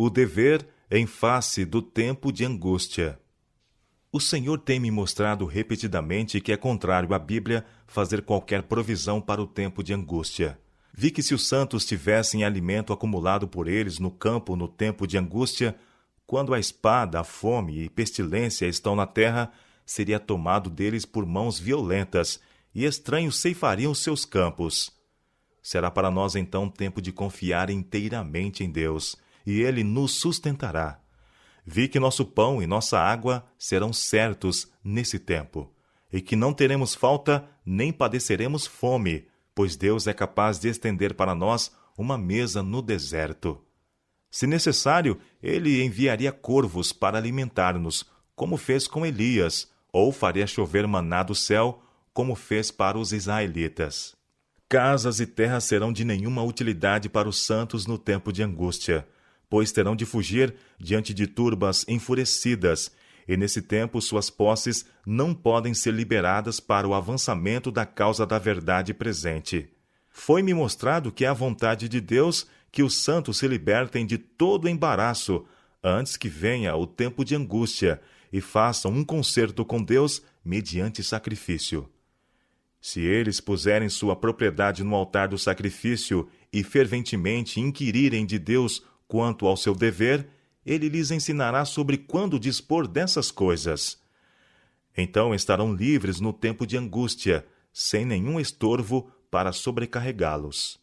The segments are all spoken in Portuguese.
O dever em face do tempo de angústia. O Senhor tem me mostrado repetidamente que é contrário à Bíblia fazer qualquer provisão para o tempo de angústia. Vi que se os santos tivessem alimento acumulado por eles no campo no tempo de angústia, quando a espada, a fome e pestilência estão na terra, seria tomado deles por mãos violentas, e estranhos ceifariam seus campos. Será para nós então tempo de confiar inteiramente em Deus, e Ele nos sustentará. Vi que nosso pão e nossa água serão certos nesse tempo, e que não teremos falta nem padeceremos fome, pois Deus é capaz de estender para nós uma mesa no deserto. Se necessário, Ele enviaria corvos para alimentar-nos, como fez com Elias, ou faria chover maná do céu, como fez para os israelitas. Casas e terras serão de nenhuma utilidade para os santos no tempo de angústia, pois terão de fugir diante de turbas enfurecidas, e nesse tempo suas posses não podem ser liberadas para o avançamento da causa da verdade presente. Foi-me mostrado que é a vontade de Deus que os santos se libertem de todo embaraço, antes que venha o tempo de angústia, e façam um concerto com Deus mediante sacrifício. Se eles puserem sua propriedade no altar do sacrifício e ferventemente inquirirem de Deus quanto ao seu dever, Ele lhes ensinará sobre quando dispor dessas coisas. Então estarão livres no tempo de angústia, sem nenhum estorvo para sobrecarregá-los.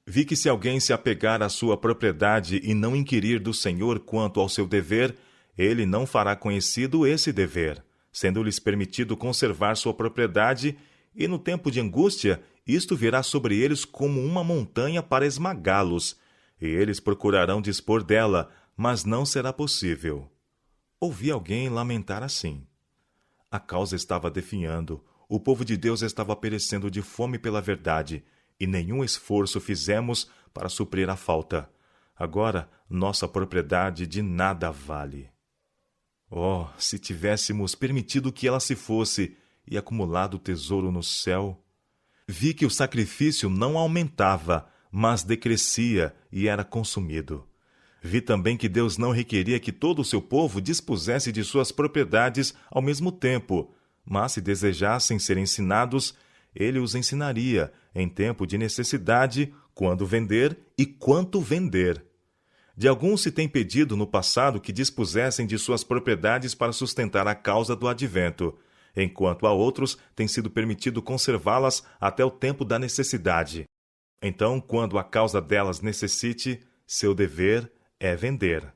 Vi que se alguém se apegar à sua propriedade e não inquirir do Senhor quanto ao seu dever, Ele não fará conhecido esse dever, sendo-lhes permitido conservar sua propriedade, e no tempo de angústia, isto virá sobre eles como uma montanha para esmagá-los, e eles procurarão dispor dela, mas não será possível. Ouvi alguém lamentar assim. A causa estava definhando, o povo de Deus estava perecendo de fome pela verdade, e nenhum esforço fizemos para suprir a falta. Agora, nossa propriedade de nada vale. Oh, se tivéssemos permitido que ela se fosse e acumulado tesouro no céu! Vi que o sacrifício não aumentava, mas decrescia e era consumido. Vi também que Deus não requeria que todo o seu povo dispusesse de suas propriedades ao mesmo tempo, mas se desejassem ser ensinados, Ele os ensinaria em tempo de necessidade, quando vender e quanto vender. De alguns se tem pedido no passado que dispusessem de suas propriedades para sustentar a causa do advento, enquanto a outros tem sido permitido conservá-las até o tempo da necessidade. Então, quando a causa delas necessite, seu dever é vender.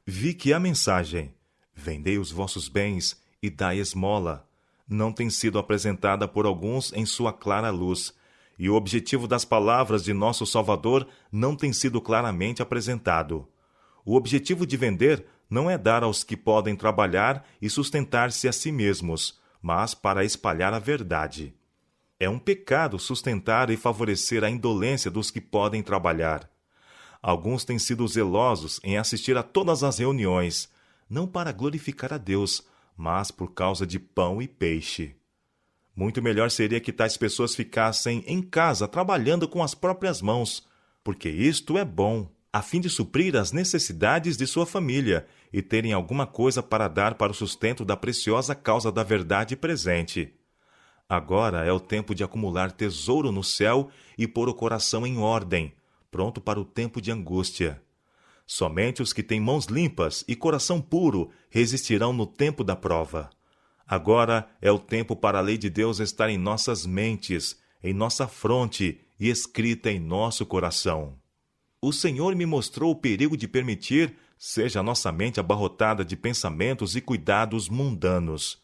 Vi que a mensagem, vendei os vossos bens e dai esmola, não tem sido apresentada por alguns em sua clara luz, e o objetivo das palavras de nosso Salvador não tem sido claramente apresentado. O objetivo de vender não é dar aos que podem trabalhar e sustentar-se a si mesmos, mas para espalhar a verdade. É um pecado sustentar e favorecer a indolência dos que podem trabalhar. Alguns têm sido zelosos em assistir a todas as reuniões, não para glorificar a Deus, mas por causa de pão e peixe. Muito melhor seria que tais pessoas ficassem em casa trabalhando com as próprias mãos, porque isto é bom, a fim de suprir as necessidades de sua família e terem alguma coisa para dar para o sustento da preciosa causa da verdade presente. Agora é o tempo de acumular tesouro no céu e pôr o coração em ordem, pronto para o tempo de angústia. Somente os que têm mãos limpas e coração puro resistirão no tempo da prova. Agora é o tempo para a lei de Deus estar em nossas mentes, em nossa fronte e escrita em nosso coração. O Senhor me mostrou o perigo de permitir seja a nossa mente abarrotada de pensamentos e cuidados mundanos.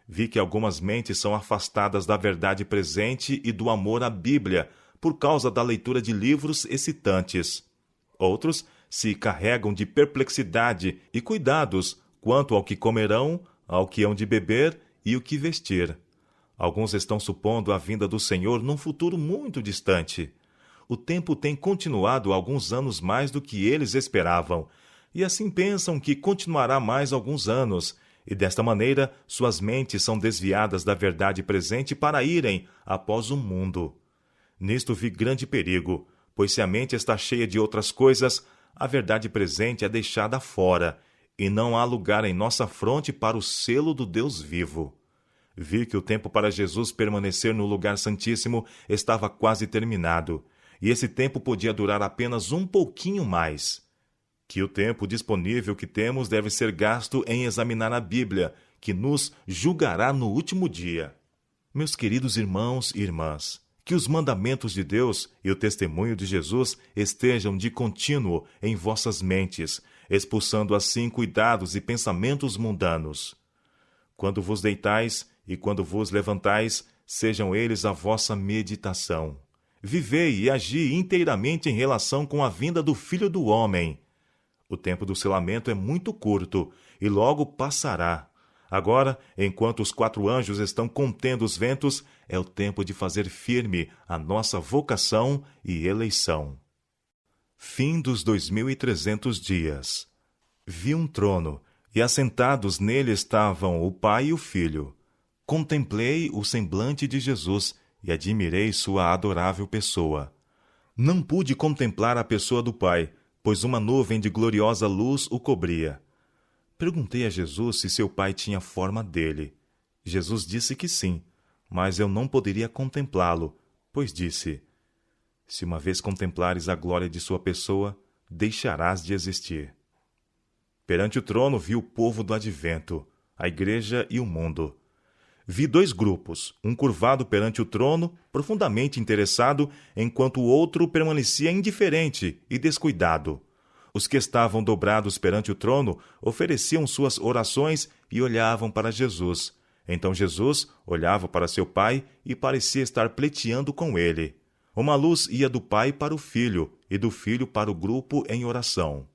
Vi que algumas mentes são afastadas da verdade presente e do amor à Bíblia por causa da leitura de livros excitantes. Outros se carregam de perplexidade e cuidados quanto ao que comerão, ao que hão de beber e o que vestir. Alguns estão supondo a vinda do Senhor num futuro muito distante. O tempo tem continuado alguns anos mais do que eles esperavam, e assim pensam que continuará mais alguns anos, e desta maneira suas mentes são desviadas da verdade presente para irem após o mundo. Nisto vi grande perigo, pois se a mente está cheia de outras coisas, a verdade presente é deixada fora, e não há lugar em nossa fronte para o selo do Deus vivo. Vi que o tempo para Jesus permanecer no lugar santíssimo estava quase terminado, e esse tempo podia durar apenas um pouquinho mais. Que o tempo disponível que temos deve ser gasto em examinar a Bíblia, que nos julgará no último dia. Meus queridos irmãos e irmãs, que os mandamentos de Deus e o testemunho de Jesus estejam de contínuo em vossas mentes, expulsando assim cuidados e pensamentos mundanos. Quando vos deitais e quando vos levantais, sejam eles a vossa meditação. Vivei e agi inteiramente em relação com a vinda do Filho do Homem. O tempo do selamento é muito curto e logo passará. Agora, enquanto os 4 anjos estão contendo os ventos, é o tempo de fazer firme a nossa vocação e eleição. Fim dos 2300 dias. Vi um trono, e assentados nele estavam o Pai e o Filho. Contemplei o semblante de Jesus e admirei sua adorável pessoa. Não pude contemplar a pessoa do Pai, pois uma nuvem de gloriosa luz o cobria. Perguntei a Jesus se seu pai tinha forma dele. Jesus disse que sim, mas eu não poderia contemplá-lo, pois disse: se uma vez contemplares a glória de sua pessoa, deixarás de existir. Perante o trono vi o povo do advento, a igreja e o mundo. Vi 2 grupos, um curvado perante o trono, profundamente interessado, enquanto o outro permanecia indiferente e descuidado. Os que estavam dobrados perante o trono ofereciam suas orações e olhavam para Jesus. Então Jesus olhava para seu pai e parecia estar pleiteando com ele. Uma luz ia do pai para o filho e do filho para o grupo em oração.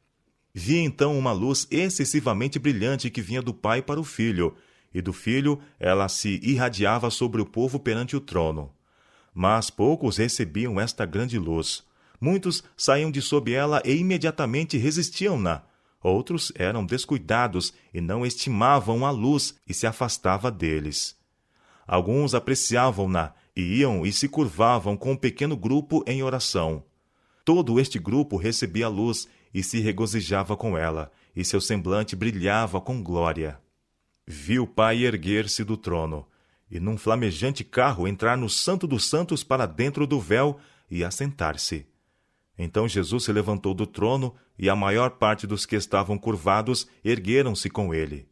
Vi então uma luz excessivamente brilhante que vinha do pai para o filho, e do filho ela se irradiava sobre o povo perante o trono. Mas poucos recebiam esta grande luz. Muitos saíam de sob ela e imediatamente resistiam-na. Outros eram descuidados e não estimavam a luz e se afastava deles. Alguns apreciavam-na e iam e se curvavam com um pequeno grupo em oração. Todo este grupo recebia a luz e se regozijava com ela, e seu semblante brilhava com glória. Vi o Pai erguer-se do trono, e num flamejante carro entrar no Santo dos Santos para dentro do véu e assentar-se. Então Jesus se levantou do trono, e a maior parte dos que estavam curvados ergueram-se com ele.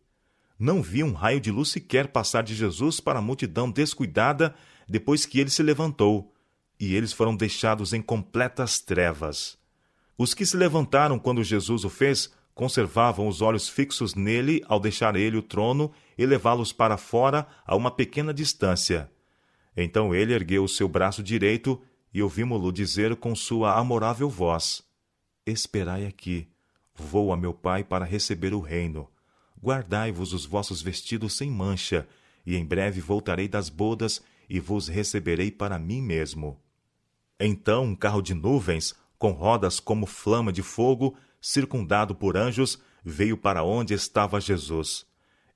Não vi um raio de luz sequer passar de Jesus para a multidão descuidada depois que ele se levantou, e eles foram deixados em completas trevas. Os que se levantaram quando Jesus o fez conservavam os olhos fixos nele ao deixar ele o trono e levá-los para fora a uma pequena distância. Então ele ergueu o seu braço direito e ouvimo-lo dizer com sua amorável voz: esperai aqui, vou a meu pai para receber o reino. Guardai-vos os vossos vestidos sem mancha, e em breve voltarei das bodas e vos receberei para mim mesmo. Então um carro de nuvens, com rodas como flama de fogo, circundado por anjos, veio para onde estava Jesus.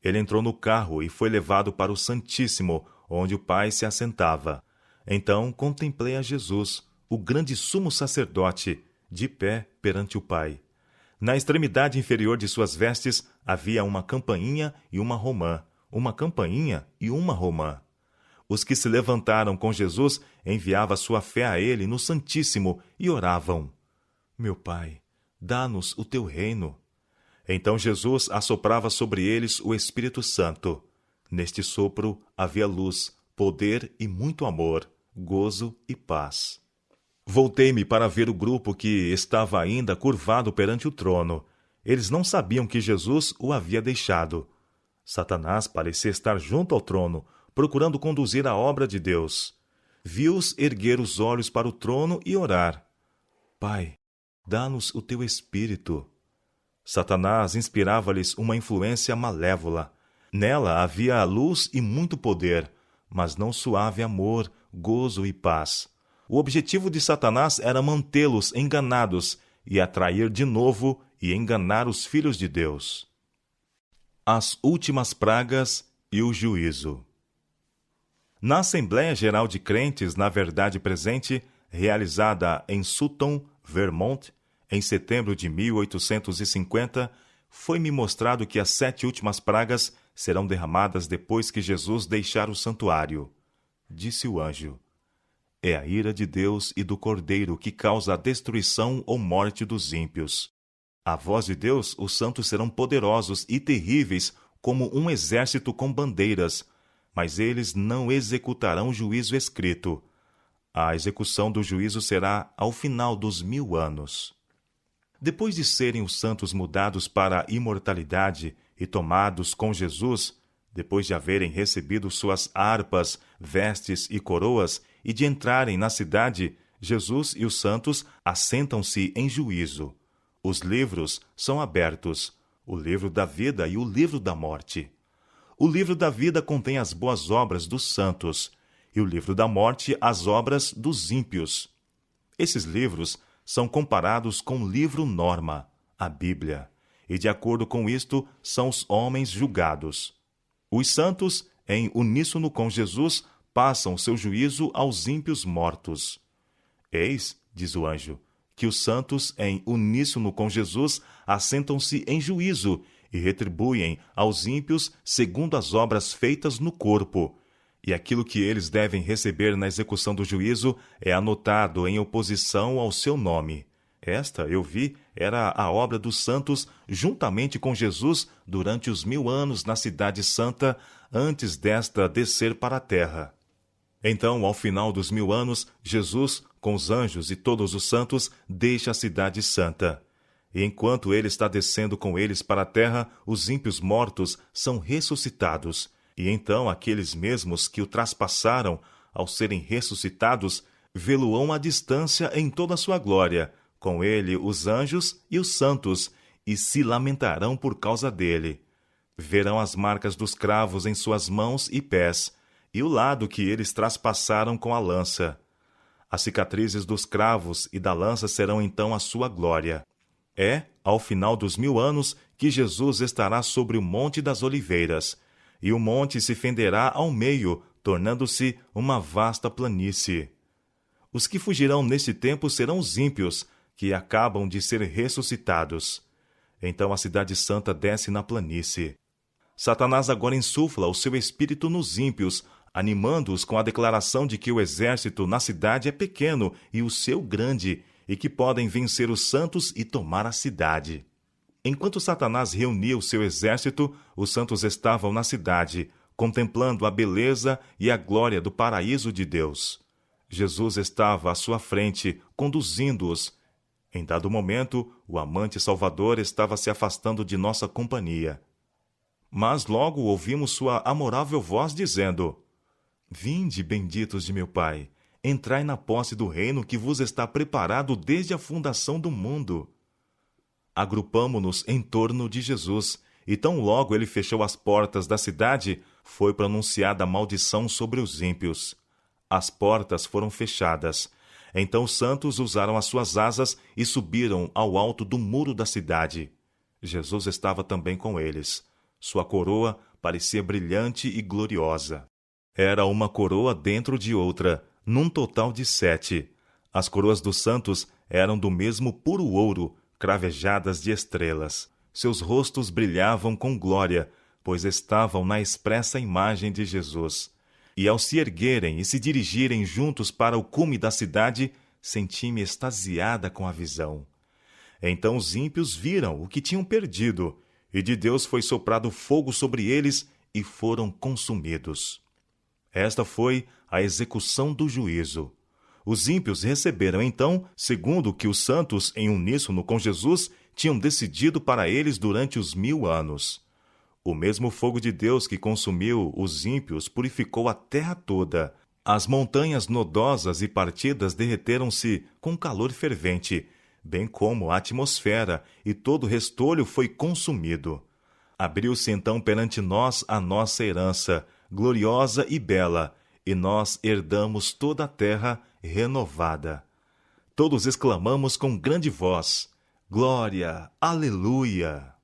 Ele entrou no carro e foi levado para o Santíssimo, onde o Pai se assentava. Então contemplei a Jesus, o grande sumo sacerdote, de pé perante o Pai. Na extremidade inferior de suas vestes havia uma campainha e uma romã, uma campainha e uma romã. Os que se levantaram com Jesus enviavam sua fé a ele no Santíssimo e oravam: meu Pai, dá-nos o teu reino. Então Jesus assoprava sobre eles o Espírito Santo. Neste sopro havia luz, poder e muito amor, gozo e paz. Voltei-me para ver o grupo que estava ainda curvado perante o trono. Eles não sabiam que Jesus o havia deixado. Satanás parecia estar junto ao trono, procurando conduzir a obra de Deus. Vi-os erguer os olhos para o trono e orar: Pai, dá-nos o teu Espírito. Satanás inspirava-lhes uma influência malévola. Nela havia luz e muito poder, mas não suave amor, gozo e paz. O objetivo de Satanás era mantê-los enganados e atrair de novo e enganar os filhos de Deus. As últimas pragas e o juízo. Na Assembleia Geral de Crentes na Verdade Presente, realizada em Sutton, Vermont, Em setembro de 1850, foi-me mostrado que as 7 últimas pragas serão derramadas depois que Jesus deixar o santuário. Disse o anjo: é a ira de Deus e do Cordeiro que causa a destruição ou morte dos ímpios. À voz de Deus, os santos serão poderosos e terríveis como um exército com bandeiras, mas eles não executarão o juízo escrito. A execução do juízo será ao final dos 1000 anos. Depois de serem os santos mudados para a imortalidade e tomados com Jesus, depois de haverem recebido suas harpas, vestes e coroas, e de entrarem na cidade, Jesus e os santos assentam-se em juízo. Os livros são abertos, o livro da vida e o livro da morte. O livro da vida contém as boas obras dos santos, e o livro da morte as obras dos ímpios. Esses livros são comparados com o livro norma, a Bíblia, e de acordo com isto são os homens julgados. Os santos, em uníssono com Jesus, passam o seu juízo aos ímpios mortos. Eis, diz o anjo, que os santos, em uníssono com Jesus, assentam-se em juízo e retribuem aos ímpios segundo as obras feitas no corpo. E aquilo que eles devem receber na execução do juízo é anotado em oposição ao seu nome. Esta, eu vi, era a obra dos santos juntamente com Jesus durante os 1000 anos na Cidade Santa, antes desta descer para a terra. Então, ao final dos 1000 anos, Jesus, com os anjos e todos os santos, deixa a Cidade Santa. E enquanto ele está descendo com eles para a terra, os ímpios mortos são ressuscitados. E então aqueles mesmos que o traspassaram, ao serem ressuscitados, vê-lo-ão à distância em toda a sua glória, com ele os anjos e os santos, e se lamentarão por causa dele. Verão as marcas dos cravos em suas mãos e pés, e o lado que eles traspassaram com a lança. As cicatrizes dos cravos e da lança serão então a sua glória. É, ao final dos 1000 anos, que Jesus estará sobre o Monte das Oliveiras, e o monte se fenderá ao meio, tornando-se uma vasta planície. Os que fugirão neste tempo serão os ímpios, que acabam de ser ressuscitados. Então a Cidade Santa desce na planície. Satanás agora insufla o seu espírito nos ímpios, animando-os com a declaração de que o exército na cidade é pequeno e o seu grande, e que podem vencer os santos e tomar a cidade. Enquanto Satanás reunia o seu exército, os santos estavam na cidade, contemplando a beleza e a glória do paraíso de Deus. Jesus estava à sua frente, conduzindo-os. Em dado momento, o amante Salvador estava se afastando de nossa companhia. Mas logo ouvimos sua amorável voz dizendo: Vinde, benditos de meu Pai, entrai na posse do reino que vos está preparado desde a fundação do mundo. Agrupamo-nos em torno de Jesus, e tão logo ele fechou as portas da cidade, foi pronunciada a maldição sobre os ímpios. As portas foram fechadas. Então os santos usaram as suas asas e subiram ao alto do muro da cidade. Jesus estava também com eles. Sua coroa parecia brilhante e gloriosa. Era uma coroa dentro de outra, num total de 7. As coroas dos santos eram do mesmo puro ouro, cravejadas de estrelas. Seus rostos brilhavam com glória, pois estavam na expressa imagem de Jesus. E ao se erguerem e se dirigirem juntos para o cume da cidade, senti-me extasiada com a visão. Então os ímpios viram o que tinham perdido, e de Deus foi soprado fogo sobre eles e foram consumidos. Esta foi a execução do juízo. Os ímpios receberam então, segundo o que os santos, em uníssono com Jesus, tinham decidido para eles durante os 1000 anos. O mesmo fogo de Deus que consumiu os ímpios purificou a terra toda. As montanhas nodosas e partidas derreteram-se com calor fervente, bem como a atmosfera, e todo o restolho foi consumido. Abriu-se então perante nós a nossa herança, gloriosa e bela, e nós herdamos toda a terra renovada. Todos exclamamos com grande voz: Glória, aleluia!